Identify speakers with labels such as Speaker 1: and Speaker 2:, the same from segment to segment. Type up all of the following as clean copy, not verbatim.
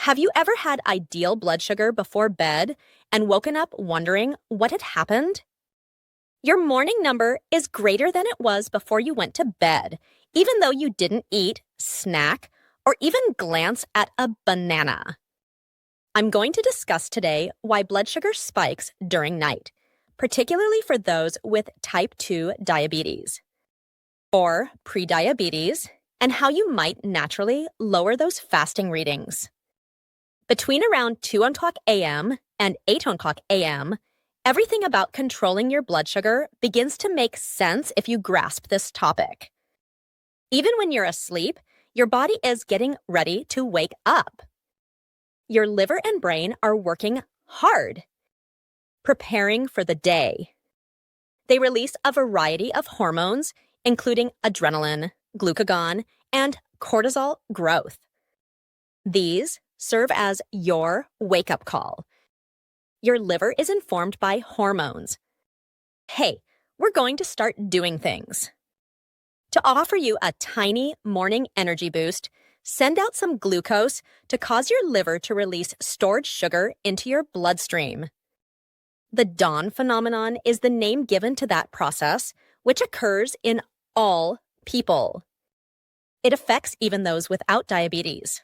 Speaker 1: Have you ever had ideal blood sugar before bed and woken up wondering what had happened? Your morning number is greater than it was before you went to bed, even though you didn't eat, snack, or even glance at a banana. I'm going to discuss today why blood sugar spikes during night, particularly for those with type 2 diabetes or prediabetes, and how you might naturally lower those fasting readings. Between around 2 o'clock a.m. and 8 o'clock a.m., everything about controlling your blood sugar begins to make sense if you grasp this topic. Even when you're asleep, your body is getting ready to wake up. Your liver and brain are working hard, preparing for the day. They release a variety of hormones, including adrenaline, glucagon, and cortisol growth. These serve as your wake-up call. Your liver is informed by hormones. Hey, we're going to start doing things. To offer you a tiny morning energy boost, send out some glucose to cause your liver to release stored sugar into your bloodstream. The dawn phenomenon is the name given to that process, which occurs in all people. It affects even those without diabetes.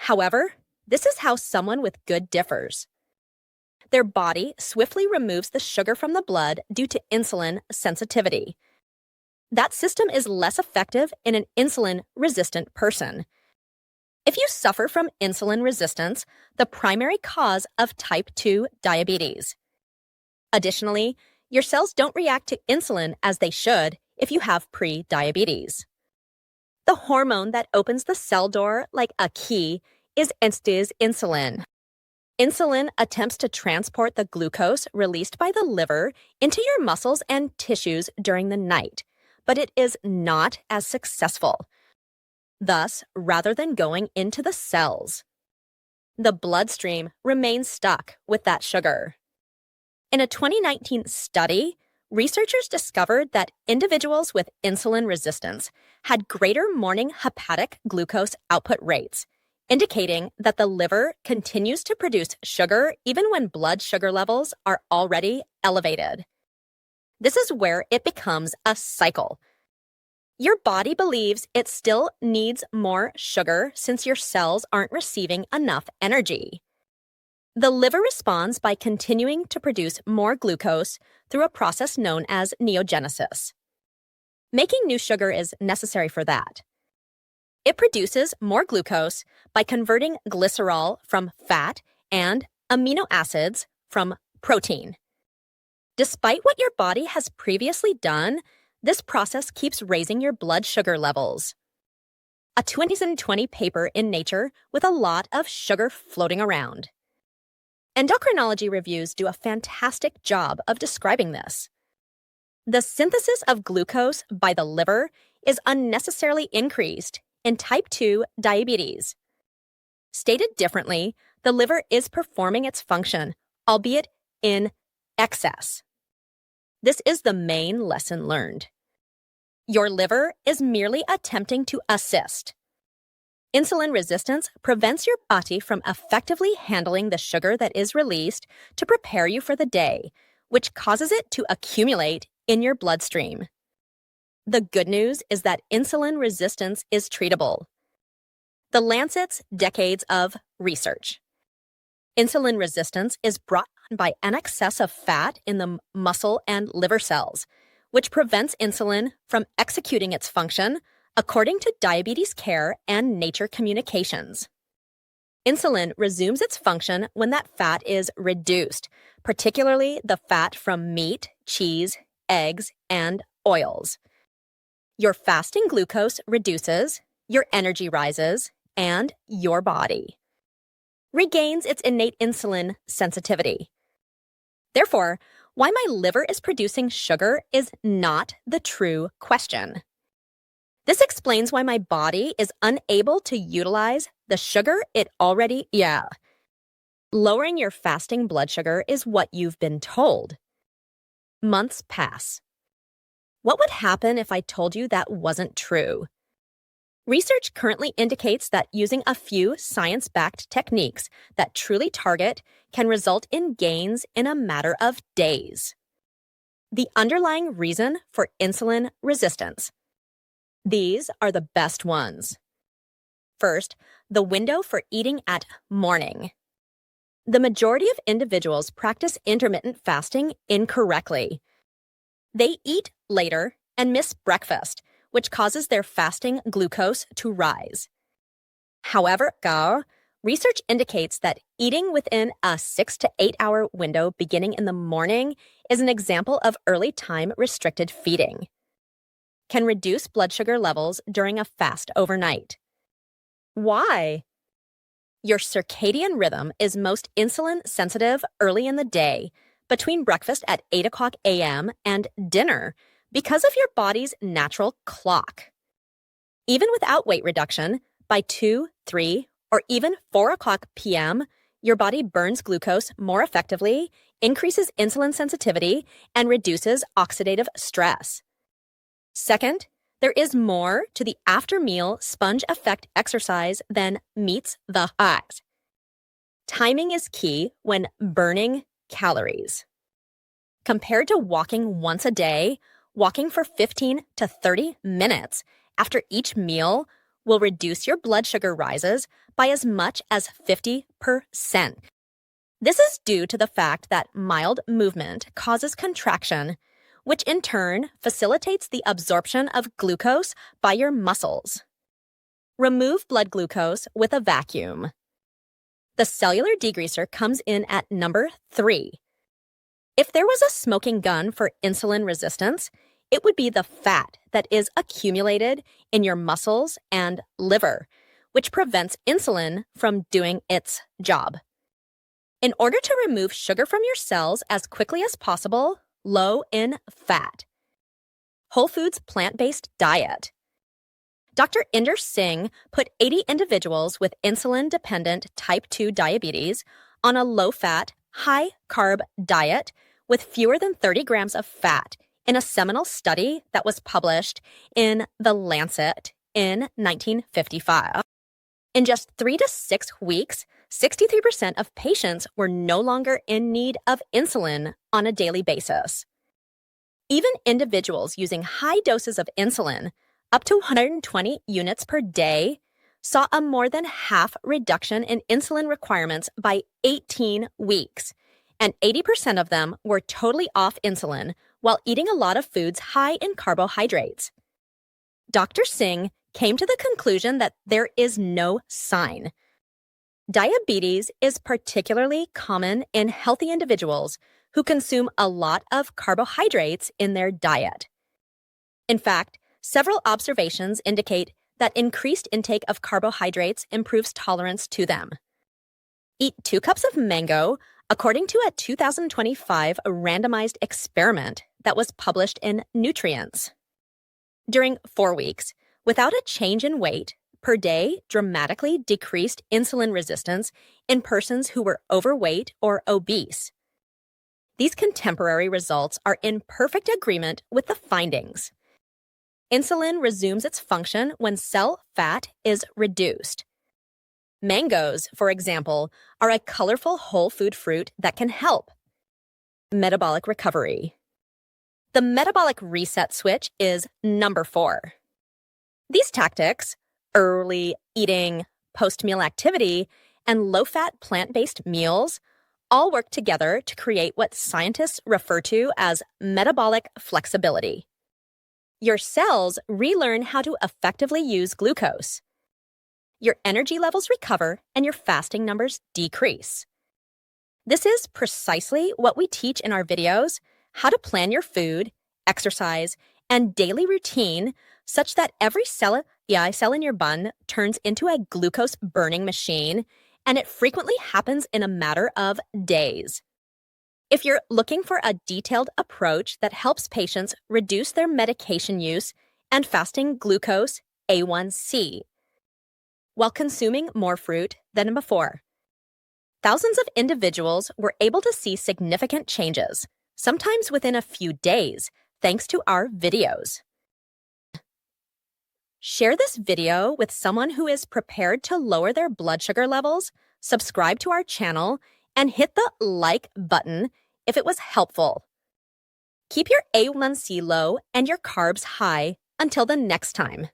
Speaker 1: However, this is how someone with good differs. Their body swiftly removes the sugar from the blood due to insulin sensitivity. That system is less effective in an insulin-resistant person. If you suffer from insulin resistance, the primary cause of type 2 diabetes. Additionally, your cells don't react to insulin as they should if you have pre-diabetes. The hormone that opens the cell door like a key is insulin. Insulin attempts to transport the glucose released by the liver into your muscles and tissues during the night, but it is not as successful. Thus, rather than going into the cells, the bloodstream remains stuck with that sugar. In a 2019 study, researchers discovered that individuals with insulin resistance had greater morning hepatic glucose output rates, indicating that the liver continues to produce sugar even when blood sugar levels are already elevated. This is where it becomes a cycle. Your body believes it still needs more sugar since your cells aren't receiving enough energy. The liver responds by continuing to produce more glucose through a process known as neogenesis. Making new sugar is necessary for that. It produces more glucose by converting glycerol from fat and amino acids from protein. Despite what your body has previously done, this process keeps raising your blood sugar levels. A 2020 paper in Nature with a lot of sugar floating around. Endocrinology reviews do a fantastic job of describing this. The synthesis of glucose by the liver is unnecessarily increased in type 2 diabetes. Stated differently, the liver is performing its function, albeit in excess. This is the main lesson learned. Your liver is merely attempting to assist. Insulin resistance prevents your body from effectively handling the sugar that is released to prepare you for the day, which causes it to accumulate in your bloodstream. The good news is that insulin resistance is treatable. The Lancet's decades of research. Insulin resistance is brought on by an excess of fat in the muscle and liver cells, which prevents insulin from executing its function according to Diabetes Care and Nature Communications. Insulin resumes its function when that fat is reduced, particularly the fat from meat, cheese, eggs, and oils. Your fasting glucose reduces, your energy rises, and your body regains its innate insulin sensitivity. Therefore, why my liver is producing sugar is not the true question. This explains why my body is unable to utilize the sugar it already. Lowering your fasting blood sugar is what you've been told. Months pass. What would happen if I told you that wasn't true? Research currently indicates that using a few science-backed techniques that truly target can result in gains in a matter of days. The underlying reason for insulin resistance. These are the best ones. First, the window for eating at morning. The majority of individuals practice intermittent fasting incorrectly. They eat later and miss breakfast, which causes their fasting glucose to rise. However, research indicates that eating within a 6 to 8 hour window beginning in the morning is an example of early time restricted feeding. Can reduce blood sugar levels during a fast overnight. Why? Your circadian rhythm is most insulin sensitive early in the day, between breakfast at 8 o'clock a.m. and dinner, because of your body's natural clock. Even without weight reduction, by 2, 3, or even 4 o'clock p.m., your body burns glucose more effectively, increases insulin sensitivity, and reduces oxidative stress. Second, there is more to the after-meal sponge effect exercise than meets the eyes. Timing is key when burning calories. Compared to walking once a day, walking for 15 to 30 minutes after each meal will reduce your blood sugar rises by as much as 50%. This is due to the fact that mild movement causes contraction, which in turn facilitates the absorption of glucose by your muscles. Remove blood glucose with a vacuum. The cellular degreaser comes in at number 3. If there was a smoking gun for insulin resistance, it would be the fat that is accumulated in your muscles and liver, which prevents insulin from doing its job. In order to remove sugar from your cells as quickly as possible, low in fat. Whole foods plant-based diet. Dr. Inder Singh put 80 individuals with insulin-dependent type 2 diabetes on a low-fat, high-carb diet with fewer than 30 grams of fat in a seminal study that was published in The Lancet in 1955. In just 3 to 6 weeks, 63% of patients were no longer in need of insulin on a daily basis. Even individuals using high doses of insulin, up to 120 units per day, saw a more than half reduction in insulin requirements by 18 weeks, and 80% of them were totally off insulin while eating a lot of foods high in carbohydrates. Dr. Singh came to the conclusion that there is no sign. Diabetes is particularly common in healthy individuals who consume a lot of carbohydrates in their diet. In fact, several observations indicate that increased intake of carbohydrates improves tolerance to them. Eat 2 cups of mango, according to a 2025 randomized experiment that was published in Nutrients. During 4 weeks, without a change in weight, per day dramatically decreased insulin resistance in persons who were overweight or obese. These contemporary results are in perfect agreement with the findings. Insulin resumes its function when cell fat is reduced. Mangoes, for example, are a colorful whole food fruit that can help. Metabolic recovery. The metabolic reset switch is number 4. These tactics, early eating, post-meal activity, and low-fat plant-based meals, all work together to create what scientists refer to as metabolic flexibility. Your cells relearn how to effectively use glucose. Your energy levels recover and your fasting numbers decrease. This is precisely what we teach in our videos, how to plan your food, exercise, and daily routine such that every cell in your bun turns into a glucose-burning machine, and it frequently happens in a matter of days. If you're looking for a detailed approach that helps patients reduce their medication use and fasting glucose A1C, while consuming more fruit than before, thousands of individuals were able to see significant changes, sometimes within a few days, thanks to our videos. Share this video with someone who is prepared to lower their blood sugar levels, subscribe to our channel, and hit the like button if it was helpful. Keep your A1C low and your carbs high until the next time.